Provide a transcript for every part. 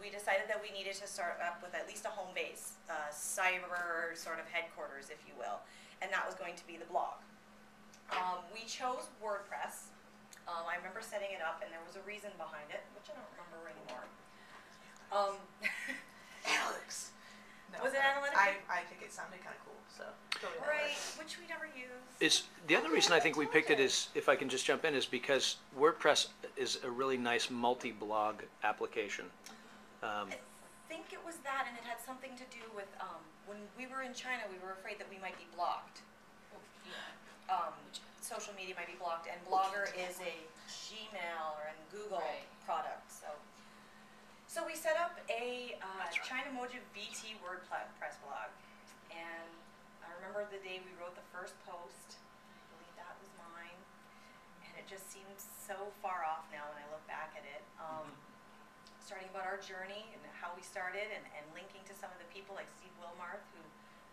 we decided that we needed to start up with at least a home base, cyber sort of headquarters, if you will, and that was going to be the blog. We chose WordPress. I remember setting it up, and there was a reason behind it, which I don't remember anymore. Alex. No, Was it analytic? I think it sounded kind of cool, so. Right, which we never used. It's, the other reason I think we picked it is, if I can just jump in, is because WordPress is a really nice multi-blog application. I think it was that, and it had something to do with when we were in China, we were afraid that we might be blocked. Social media might be blocked, and Blogger is a Gmail or a Google product. So we set up a China Mojo VT WordPress blog, and I remember the day we wrote the first post. I believe that was mine, and it just seems so far off now when I look back at it. Starting about our journey and how we started, and linking to some of the people like Steve Wilmarth, who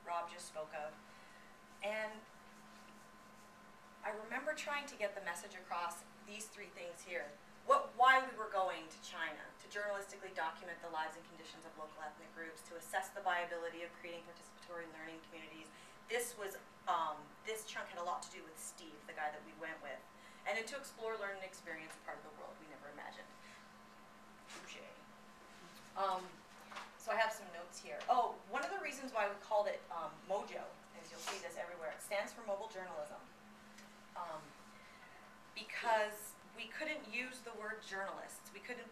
Rob just spoke of. And I remember trying to get the message across these three things here. Why we were going to China, to journalistically document the lives and conditions of local ethnic groups, to assess the viability of creating participatory learning communities. This chunk had a lot to do with Steve, the guy that we went with, and then to explore, learn, and experience a part of the world we never imagined. Touché. So I have some notes here. Oh, one of the reasons why we called it Mojo, as you'll see this everywhere, it stands for mobile journalism. Because we couldn't use the word journalists. We couldn't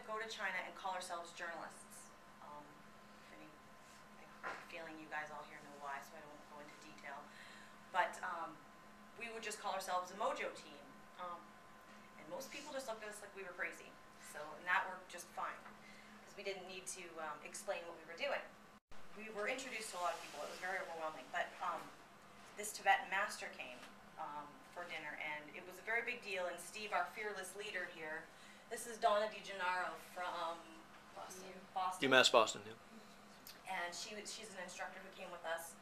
go to China and call ourselves journalists. I have a feeling you guys all here know why, so I don't go into detail. But we would just call ourselves a Mojo team. And most people just looked at us like we were crazy. And that worked just fine, because we didn't need to explain what we were doing. We were introduced to a lot of people. It was very overwhelming. But this Tibetan master came for dinner, and it was a very big deal. And Steve, our fearless leader here, this is Donna DiGennaro from Boston. UMass Boston, yeah. And she's an instructor who came with us.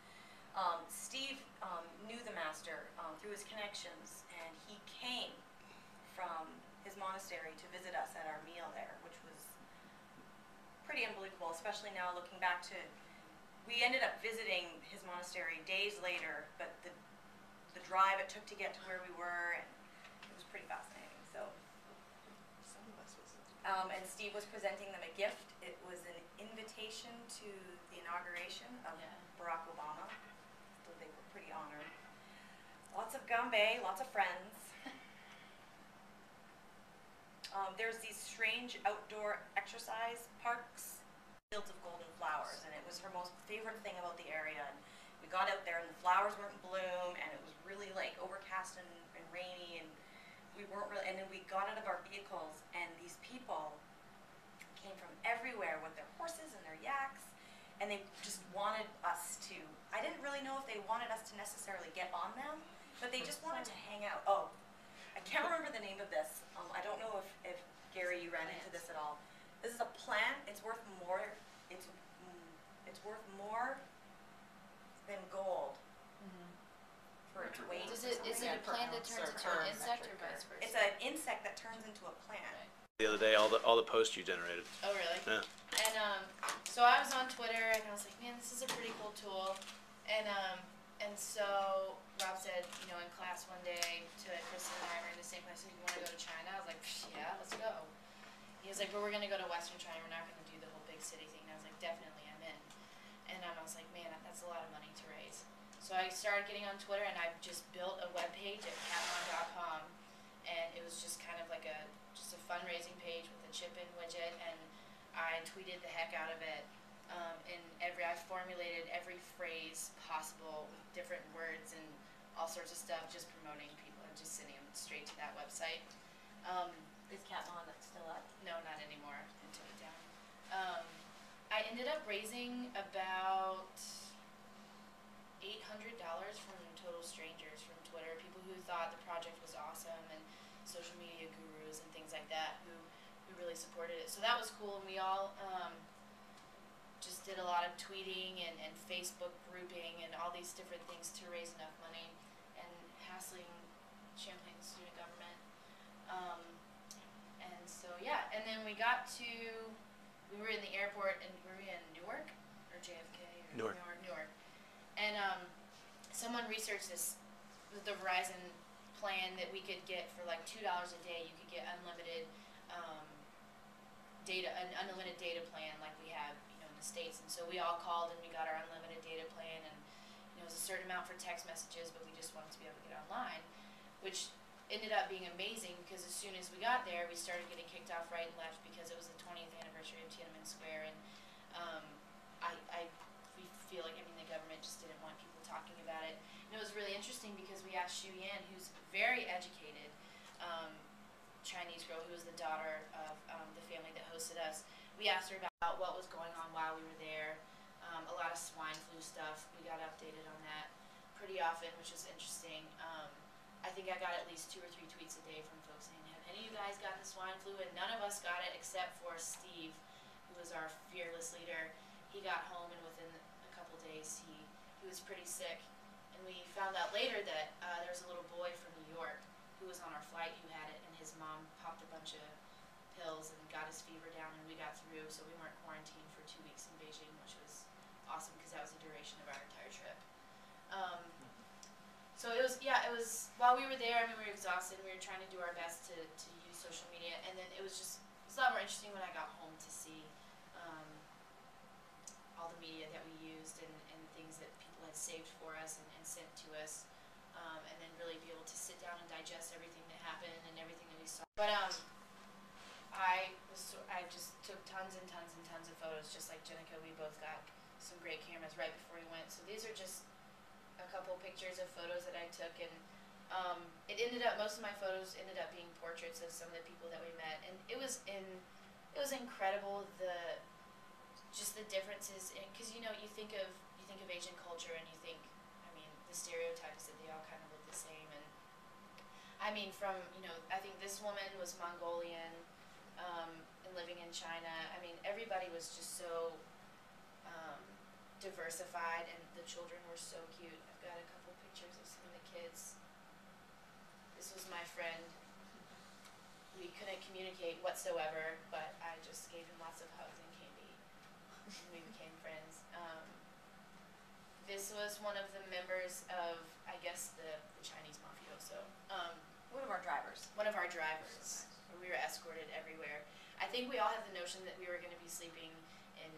Steve knew the master through his connections, and he came from his monastery to visit us at our meal there, which was pretty unbelievable, especially now looking back to, we ended up visiting his monastery days later, but the drive it took to get to where we were, and it was pretty fascinating. So, and Steve was presenting them a gift. It was an invitation to the inauguration of Barack Obama, so they were pretty honored. Lots of gumbe, lots of friends. There's these strange outdoor exercise parks, fields of golden flowers, and it was her most favorite thing about the area. And we got out there, and the flowers weren't in bloom, and it was really like overcast and rainy, and we weren't really. And then we got out of our vehicles, and these people came from everywhere with their horses and their yaks, and they just wanted us to. I didn't really know if they wanted us to necessarily get on them, but they just wanted to hang out. Oh, I can't remember the name of this. I don't know if Gary, you ran into this at all. This is a plant. It's worth more. It's worth more than gold for its weight. Is it a plant that turns into an insect, or vice versa? It's an insect that turns into a plant. The other day, all the posts you generated. Oh, really? Yeah. And so I was on Twitter, and I was like, man, this is a pretty cool tool. And so Rob said, in class one day to Kristen and I, were in the same place, you want to go to China? I was like, yeah, let's go. He was like, but we're going to go to Western China, we're not going to do the whole big city thing. And I was like, definitely, I'm in. And I was like, man, that's a lot of money to raise. So I started getting on Twitter, and I just built a web page at catmon.com, and it was just kind of like just a fundraising page with a chip-in widget, and I tweeted the heck out of it. I formulated every phrase possible, different words and all sorts of stuff, just promoting people and just sending them straight to that website. Is Catmon still up? No, not anymore. I took it down. I ended up raising about $800 from total strangers from Twitter, people who thought the project was awesome, and social media gurus and things like that who really supported it. So that was cool, and we all just did a lot of tweeting and Facebook grouping and all these different things to raise enough money, and hassling Champlain student government. And so, yeah, and then we got to we were in the airport, and were we in Newark or JFK or Newark. Newark, and someone researched this, the Verizon plan that we could get for like $2 a day. You could get unlimited data, an unlimited data plan like we have, in the States. And so we all called and we got our unlimited data plan, and it was a certain amount for text messages, but we just wanted to be able to get online, which ended up being amazing because as soon as we got there, we started getting kicked off right and left because it was the 20th anniversary of Tiananmen Square, and we feel like, the government just didn't want people talking about it. And it was really interesting because we asked Xu Yan, who's very educated, Chinese girl who was the daughter of the family that hosted us. We asked her about what was going on while we were there. A lot of swine flu stuff. We got updated on that pretty often, which was interesting. I think I got at least 2 or 3 tweets a day from folks saying, have any of you guys gotten the swine flu? And none of us got it except for Steve, who was our fearless leader. He got home, and within a couple days he was pretty sick. And we found out later that there was a little boy from New York who was on our flight who had it, and his mom popped a bunch of pills and got his fever down, and we got through, so we weren't quarantined for 2 weeks in Beijing, which was awesome because that was the duration of our entire trip. So it was while we were there, we were exhausted, and we were trying to do our best to use social media, and then it was a lot more interesting when I got home to see all the media that we used and things that people had saved for us and sent to us, and then really be able to sit down and digest everything that happened and everything that we saw. But I just took tons and tons and tons of photos, just like Jenica. We both got some great cameras right before we went. So these are just a couple pictures of photos that I took, and most of my photos ended up being portraits of some of the people that we met, and it was incredible, the differences, because you think of Asian culture and you think, the stereotypes that they all kind of look the same, and from I think this woman was Mongolian, and living in China. Everybody was just so diversified, and the children were so cute. I've got a couple pictures of some of the kids. This was my friend. We couldn't communicate whatsoever, but I just gave him lots of hugs and candy, and we became friends. This was one of the members of, I guess, the Chinese mafioso. One of our drivers. One of our drivers. We were escorted everywhere. I think we all had the notion that we were going to be sleeping in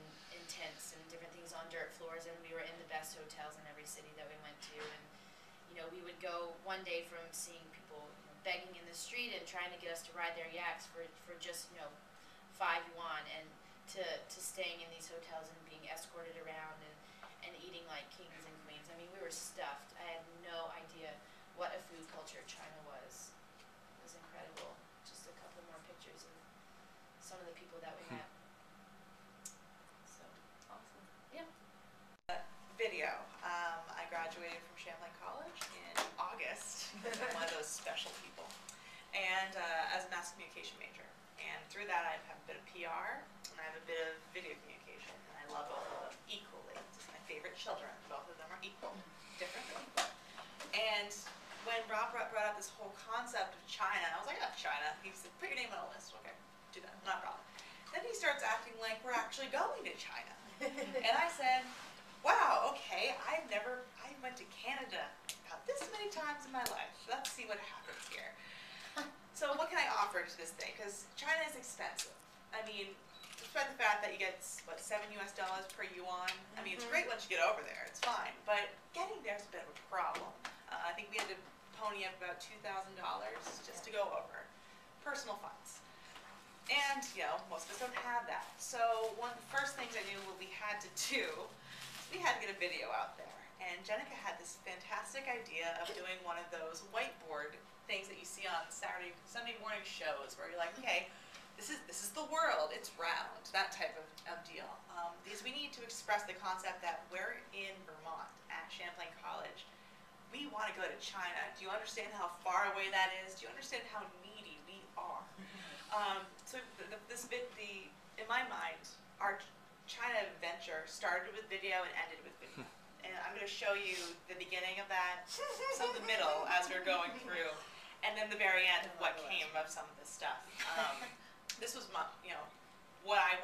tents and different things on dirt floors, and we were in the best hotels in every city that we went to. And we would go one day from seeing people begging in the street and trying to get us to ride their yaks for just 5 yuan, and to staying in these hotels and being escorted around and eating like kings and queens. We were stuffed. I had no idea what a food culture China was. It was incredible. Just a couple more pictures of some of the people that we met. So Awesome. yeah. Video. I graduated from Champlain College in August. I'm one of those special people. And as a mass communication major. And through that I have a bit of PR, and I have a bit of video communication. And I love both of them equally. Just my favorite children. Both of them are equal. Different but equal. And when Rob brought up this whole concept of China, I was like, oh, China. He said, put your name on a list. Okay, do that. Not a problem. Then he starts acting like we're actually going to China. And I said, wow, okay, I went to Canada about this many times in my life. Let's see what happens here. So what can I offer to this thing? Because China is expensive. Despite the fact that you get, what, $7 per yuan. It's great once you get over there. It's fine. But getting there is a bit of a problem. I think we had to pony up about $2,000 just to go over. Personal funds. And, most of us don't have that. So one of the first things I knew what we had to do, we had to get a video out there. And Jenica had this fantastic idea of doing one of those whiteboard things that you see on Sunday morning shows where you're like, okay, this is the world, it's round, that type of deal. Because we need to express the concept that we're in Vermont at Champlain College. We want to go to China. Do you understand how far away that is? Do you understand how needy we are? So in my mind, our China adventure started with video and ended with video. And I'm going to show you the beginning of that, some of the middle as we're going through, and then the very end of what came of some of this stuff. This was what I wanted.